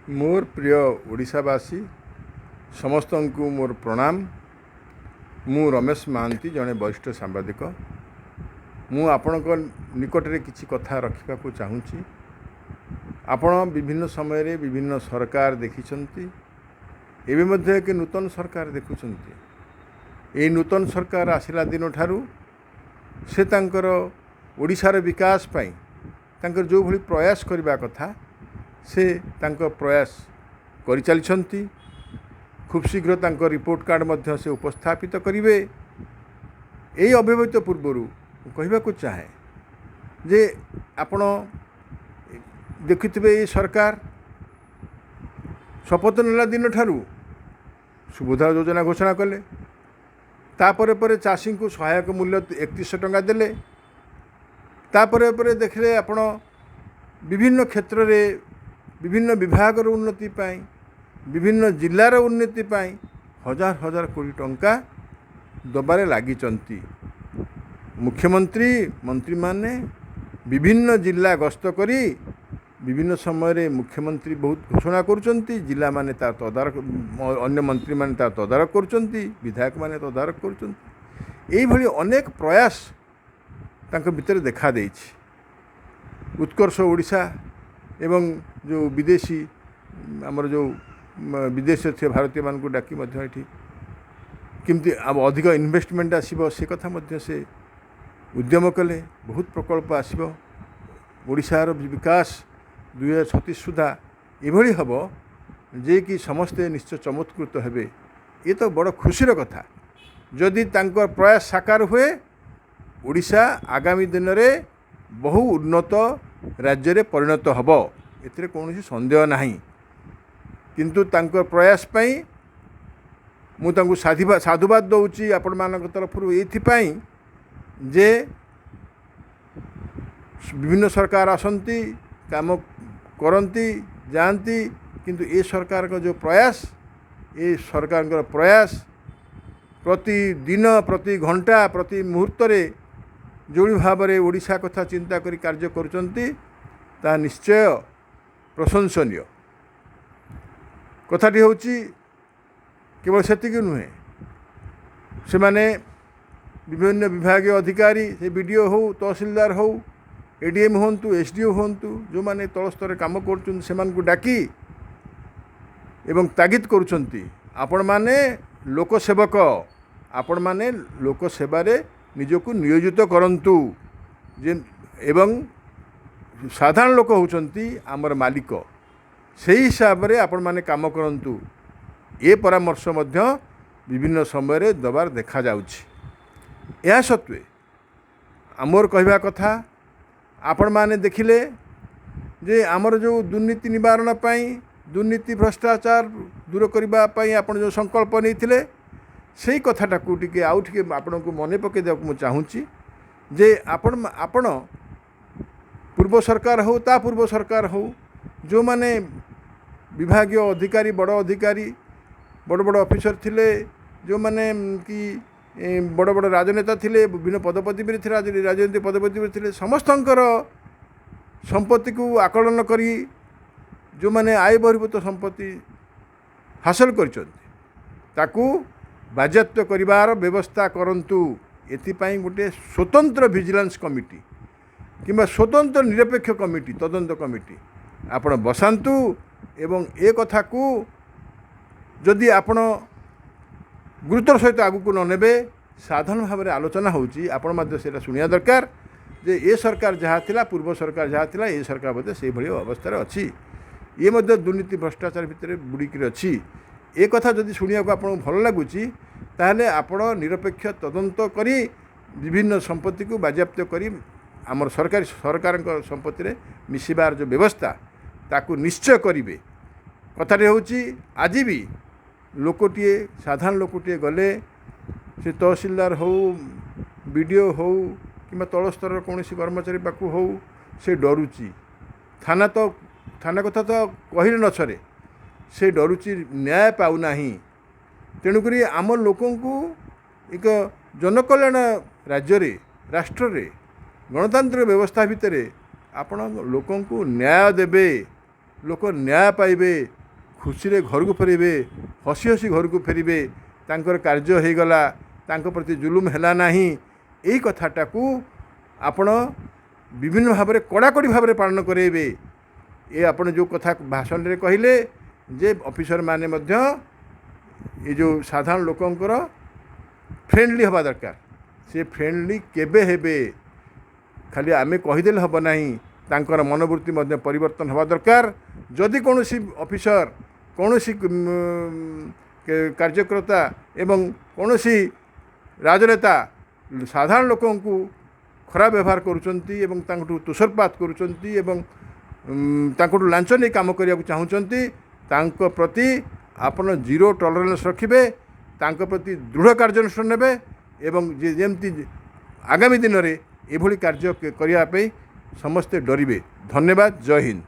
मोर प्रिय ओडिशावासी समस्त को मोर प्रणाम। मु रमेश महांती जड़े वरिष्ठ सांबादिक। मु आपण निकट में किसी कथा रखा चाहूँगी। आपण विभिन्न समय रे विभिन्न सरकार देखिछंती, एवं मध्य कि नूतन सरकार देखुछंती। ये नूतन सरकार आसिला दिन ठारू से तांकर ओडिशार विकास पाई तांकर जो भली प्रयास करबा कथा से तांकर प्रयास करि चलिछंती। खूब शीघ्र तांकर रिपोर्ट कार्ड मध्य से उपस्थापित करिवे। यही अव्यवहित पूर्वर कहवाक चाहे जे आपण देखिथिबे ये सरकार शपथ नेला दिन ठारू सुभद्रा योजना घोषणा कले। तापरे परे चाषी को सहायक मूल्य 3100 टंका देले। तापरे परे देखले आपण विभिन्न क्षेत्र रे विभिन्न विभाग उन्नति पाई विभिन्न जिलार उन्नति पाई हजार हजार कोटी टंका दबारे लागिचंती। मुख्यमंत्री मंत्री माने विभिन्न जिला गस्त करी विभिन्न समय रे मुख्यमंत्री बहुत घोषणा करुचंती। जिला माने तार तदारक अन्य मंत्री माने तार तदारक करुचंती, विधायक माने तदारक करुचंती। एई भली अनेक प्रयास तांको भितर देखा देइछि। उत्कर्ष ओडिशा एवं जो विदेशी आमर जो विदेश थे भारतीय मान को डाकी किमती अब अधिक इन्वेस्टमेंट आसीबो से कथा मध्य से उद्यम कले। बहुत प्रकल्प आसीबो। ओडिशार विकास 2036 सुधा एभली हबो जे कि समस्ते निश्चय चमत्कृत हेबे। ये तो बड़ खुशीर कथा। जदि तांकर प्रयास साकार हुए ओडिशा आगामी दिन में बहु उन्नत राज्य रे परिणत हबो, एथिरे कौन संदेह नहीं। किंतु तांकर प्रयास पाई मु तांको साधुवाद दउची आपण मानक तरफरु एथिपाई जे विभिन्न सरकार आसंती काम करती जानती, किंतु ए सरकार का जो प्रयास ये सरकार का प्रयास प्रति दिन प्रति घंटा प्रति मुहूर्त रे जोड़ी भाव में ओडिशा कथा चिंता करी कार्य करुचंती ता निश्चय प्रशंसनीय। कथाटी होची केवल सेतिक नुहे, से माने विभिन्न विभागीय अधिकारी से बीडीओ हो तहसीलदार हो एडीएम होंतु एसडीओ होंतु जो माने तल स्तर काम करुचंती सेमान को डाकी एवं तागिद करुचंती आपण माने लोकसेवक, आपण माने लोक सेवारे निजको नियोजित करंतु जे एवं साधारण लोक होचंती आमर मालिक, सही हिसाब रे आपण माने काम करंतु। ए परामर्श मध्य विभिन्न समय रे दबार देखा जाउछि। या सत्वे आमर कहवा कथा आपण माने देखिले जे आमर जो दुर्नीति निवारण पाई दुर्नीति भ्रष्टाचार दूर करबा पाई आपण जो संकल्प नैथिले सेही कथाटा को टिके आउ टिके आपण को मने पके देक मु चाहूँची जे आपण पूर्व सरकार हो ता पूर्व सरकार हो जो माने विभागीय अधिकारी बड़ अधिकारी बड़ बड़ ऑफिसर थिले जो माने कि बड़ बड़ राजनेता थिले विभिन्न पदपदवी में थे राजनीतिक पदपदवी में थे समस्तंकर संपत्ति को आकलन करी जो माने आय बहिर्भूत संपत्ति हासिल करताकू बाज्याप्त करिवार व्यवस्था करंतु। एथिपाई गोटे स्वतंत्र विजिलेंस कमिटी किंबा स्वतंत्र निरपेक्ष कमिटी तदंत कमिटी आपण बसांतु एवं ए कथा को जदि आपण गुरुत्वर सहित आगु को न नेबे साधारण भाव में आलोचना होची आपण मध्य सेटा सुनिया दरकार जे ए सरकार जहाँ थिला पूर्व सरकार जहाँ थिला ए सरकार मध्य से भली अवस्था अच्छी ये मध्य दुर्नीति भ्रष्टाचार भितर बुड़िकी अच्छी। ए कथा जदि शुणिया को आपन भल लगुची ताहले आपण निरपेक्ष तदंत करी विभिन्न संपत्ति को बाज्याप्त करी आमर सरकार संपत्ति रे मिसिबार जो व्यवस्था ताकू निश्चय करिवे। कथाटे होची आज भी लोकटिए साधारण लोकटिए गले से तहसीलदार हो बीडीओ हो कि तल स्तर कौन कर्मचारी पाखु हो से डरुची। थाना कथा तो कहले न छरे से डरुची न्याय पाऊना। तेणुक आम लोक एक जनकल्याण राज्य रे राष्ट्र रे गणतांत्रिक व्यवस्था भितर आपण लोक न्याय देबे लोक न्याय पाइबे ଖୁସିରେ ଘରକୁ ଫେରିବେ, ହସି ହସି ଘରକୁ ଫେରିବେ, ତାଙ୍କର କାର୍ଯ୍ୟ ହୋଇଗଲା, ତାଙ୍କ ପ୍ରତି ଜୁଲୁମ ହେଲା ନାହିଁ। ଏହି କଥାଟାକୁ ଆପଣ ବିଭିନ୍ନ ଭାବରେ କଡ଼ାକଡ଼ି ଭାବରେ ପାଳନ କରାଇବେ। ଏ ଆପଣ ଯେଉଁ କଥା ଭାଷଣରେ କହିଲେ ଯେ ଅଫିସରମାନେ ମଧ୍ୟ ଏ ଯେଉଁ ସାଧାରଣ ଲୋକଙ୍କର ଫ୍ରେଣ୍ଡଲି ହେବା ଦରକାର। ସେ ଫ୍ରେଣ୍ଡଲି କେବେ ହେବେ? ଖାଲି ଆମେ କହିଦେଲେ ହେବ ନାହିଁ, ତାଙ୍କର ମନୋବୃତ୍ତି ମଧ୍ୟ ପରିବର୍ତ୍ତନ ହେବା ଦରକାର। ଯଦି କୌଣସି ଅଫିସର, କୌଣସି କାର୍ଯ୍ୟକର୍ତ୍ତା ଏବଂ କୌଣସି ରାଜନେତା ସାଧାରଣ ଲୋକଙ୍କୁ ଖରାପ ବ୍ୟବହାର କରୁଛନ୍ତି ଏବଂ ତାଙ୍କଠୁ ତୁଷାରପାତ କରୁଛନ୍ତି ଏବଂ ତାଙ୍କଠୁ ଲାଞ୍ଚ ନେଇ କାମ କରିବାକୁ ଚାହୁଁଛନ୍ତି, ତାଙ୍କ ପ୍ରତି ଆପଣ ଜିରୋ ଟଲରେନ୍ସ ରଖିବେ, ତାଙ୍କ ପ୍ରତି ଦୃଢ଼ କାର୍ଯ୍ୟାନୁଷ୍ଠାନ ନେବେ ଏବଂ ଯେମିତି ଆଗାମୀ ଦିନରେ ଏଭଳି କାର୍ଯ୍ୟ କରିବା ପାଇଁ ସମସ୍ତେ ଡରିବେ। ଧନ୍ୟବାଦ। ଜୟ ହିନ୍ଦ।